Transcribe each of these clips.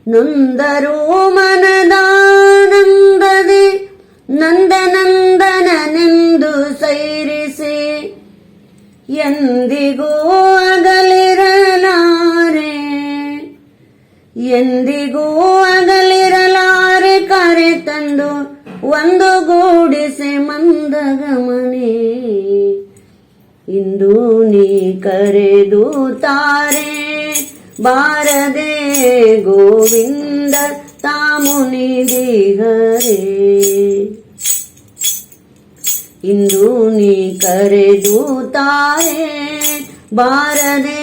ನೊಂದರು ಮನದಾನಂದದೆ ನಂದನಂದನನೆಂದು ಸೈರಿಸಿ ಎಂದಿಗೂ ಅಗಲಿರಲಾರೆ ಎಂದಿಗೂ ಅಗಲಿರಲಾರೆ ಕರೆ ತಂದು ಒಂದು ಗೂಡಿಸಿ ಮಂದಗಮನೆ ಇಂದು ನೀ ಕರೆದು ತಾರೆ ಬಾರದೆ ಗೋವಿಂದ ತಾಮುನಿದಿಹರೆ ಇಂದು ನೀ ಕರೆದು ತಾರೆ ಬಾರದೆ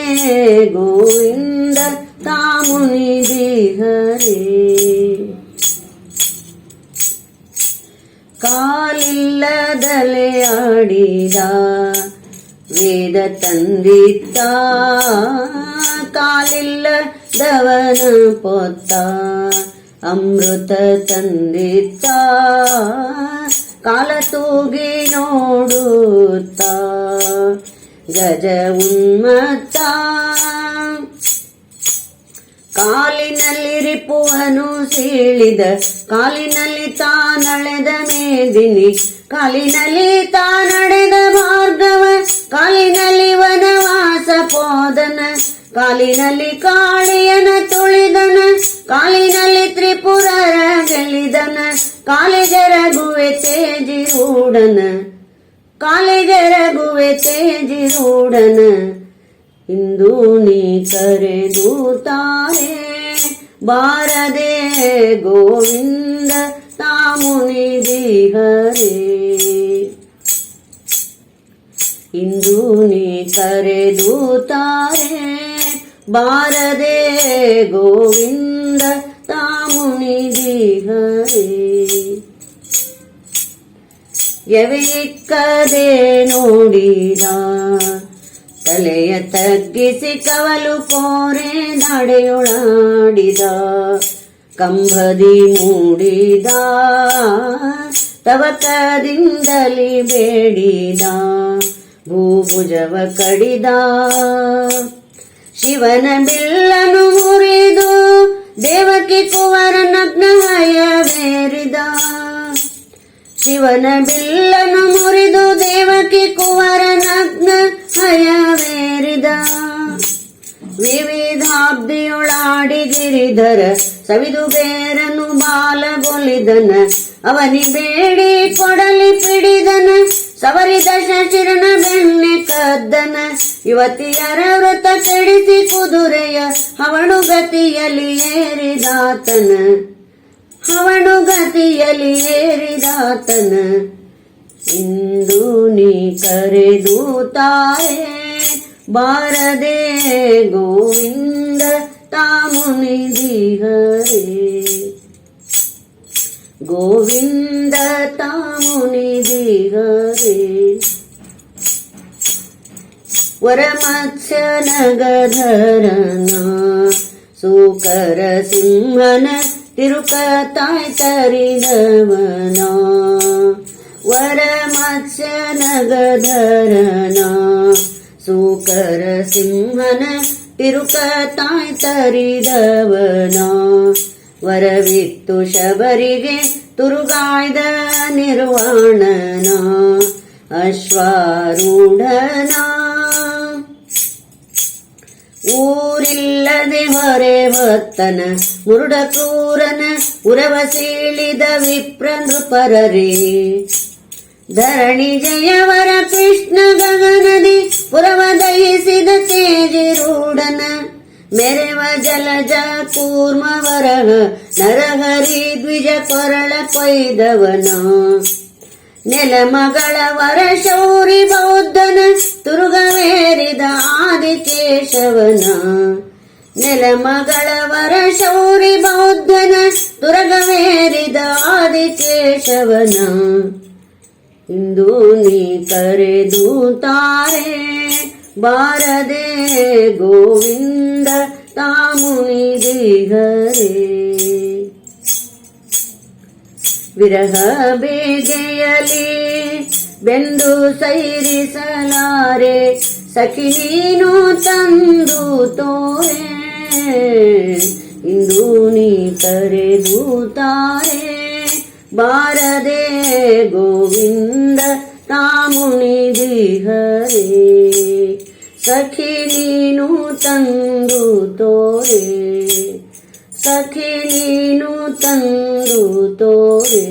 ಗೋವಿಂದ ತಾಮುನಿದಿಹರೆ ಕಾಲಿಲ್ಲದಲೆ ಆಡಿದ ವೇದ ತಂದಿತ್ತ ಕಾಲಿಲ್ಲದವನ ಪೊತ್ತ ಅಮೃತ ತಂದಿತ್ತ ಕಾಲ ತೂಗಿ ನೋಡುತ್ತ ಗಜ ಉನ್ಮತ್ತ ಕಾಲಿನಲ್ಲಿ ರಿಪುವನು ಸೀಳಿದ ಕಾಲಿನಲ್ಲಿ ತಾನಳೆದ ಮೇದಿನಿ ಕಾಲಿನಲ್ಲಿ ತಾನಡೆದ ಭಾರ್ಗವ ಕಾಲಿನಲ್ಲಿ ವನವಾಸ ಪೋದನ ಕಾಲಿನಲ್ಲಿ ಕಾಳಿಯನ ತುಳಿದನ ಕಾಲಿನಲ್ಲಿ ತ್ರಿಪುರರ ಗೆಲ್ಲಿದನ ಕಾಲಿಜರಗುವೆ ತೇಜಿರೂಢನ ಕಾಲಿಜರಗುವೆ ತೇಜಿರೂಢನ ಇಂದು ನೀ ಕರೆದು ತಾರೆ ಬಾರದೆ ಗೋವಿಂದ ತಾಮುನಿದಿಹರೆ ಇಂದು ನೀ ಕರೆದು ತಾರೆ ಬಾರದೆ ಗೋವಿಂದ ತಾಮುನಿದಿಹರೆ ಎವೆಯಿಕ್ಕದೆ ನೋಡಿದ ತಲೆಯ ತಗ್ಗಿಸಿ ಕವಲು ಕೋರೆ ನಡೆಯೊಳಾಡಿದ ಕಂಬದಿ ಮೂಡಿದ ತವಕದಿಂದಲಿ ಬೇಡಿದ ಭೂಭುಜವ ಕಡಿದ ಶಿವನ ಬಿಲ್ಲನು ಮುರಿದು ದೇವಕಿ ಕುವರ ನಗ್ನಹಯವೇರಿದ ಶಿವನ ಬಿಲ್ಲನು ಮುರಿದು ದೇವಕಿ ಕುವರ ನಗ್ನ ಹಯವೇರಿದ ವಿವಿಧಾಬ್ದಿಯೊಳಾಡಿ ಗಿರಿಧರ ಸವಿದು ಬೇರನು ಬಾಲಗೊಲಿದನ ಅವನಿ ಬೇಡಿ ಕೊಡಲಿ ಪಿಡಿದನ ಸವರಿದ ಶಶಿರನ ಬೆಣ್ಣೆ ಕದ್ದನ ಯುವತಿಯರ ವೃತ ಕೆಡಿಸಿ ಕುದುರೆಯ ಅವಳು ಗತಿಯಲ್ಲಿ ಏರಿದಾತನ ಅವನು ಗತಿಯಲ್ಲಿ ಏರಿದಾತನ ಇಂದು ನೀ ಕರೆದು ತಾರೆ ಬಾರದೆ ಗೋವಿಂದ ತಾಮುನಿದಿಹರೆ ಗೋವಿಂದ ತಾಮುನಿದಿಹರೆ ವರಮತ್ಸ್ಯ ನಗಧರನ ಸೂಕರ ಸಿಂಹನ ತಿರುಕತಾಯ್ ತರಿದವನ ವರಮತ್ಸ್ಯ ನಗಧರನ ಸೂಕರ ಸಿಂಹನ ತಿರುಕತಾಯ್ ತರಿದವನ ವರವಿತ್ತು ಶಬರಿಗೆ ತುರುಗಾಯ್ದ ನಿರ್ವಾಣನ ಅಶ್ವಾರೂಢನ ಊರಿಲ್ಲದೆ ಹೊರೆ ಹೊತ್ತನ ಮುರುಡ ಕ್ರೂರನ ಉರವ ಸೀಳಿದ ವಿಪ್ರ ನೃಪರರೇ ಧರಣಿ ಜಯವರ ಕೃಷ್ಣ ಗಗನದಿ ಪುರವ ದಹಿಸಿದ ತೇಜಿರೂಢನ ಮೆರೆವ ಜಲಜ ಕೂರ್ಮ ವರಹ ನರಹರಿ ದ್ವಿಜ ಕೊರಳ ಕೊಯ್ದವನ ನೆಲಮಗಳ ವರ ಶೌರಿ ಬೌದ್ಧನ ತುರುಗವೇರಿದ ಆದಿಕೇಶವನ ನೆಲಮಗಳ ವರ ಶೌರಿ ಬೌದ್ಧನ ತುರಗವೇರಿದ ಆದಿಕೇಶವನ ಇಂದು ನೀ ಕರೆದು ತಾರೆ ಬಾರದೆ ಗೋವಿಂದ ತಾಮುನಿದಿಹರೆ ವಿರಹ ಬೇಗೆಯಲಿ ಬೆಂದು ಸೈರಿಸಲಾರೆ ಸಖಿ ನೀನು ತಂದು ತೋರೆ ಇಂದು ನೀ ಕರೆದು ತಾರೆ ಬಾರದೆ ಗೋವಿಂದ ತಾಮುನಿದಿಹರೇ ಸಖಿ ನೀನು ತಂದು ತೋರೆ ಸಖಿ ನೀನು ತಂದು ತೋರೆ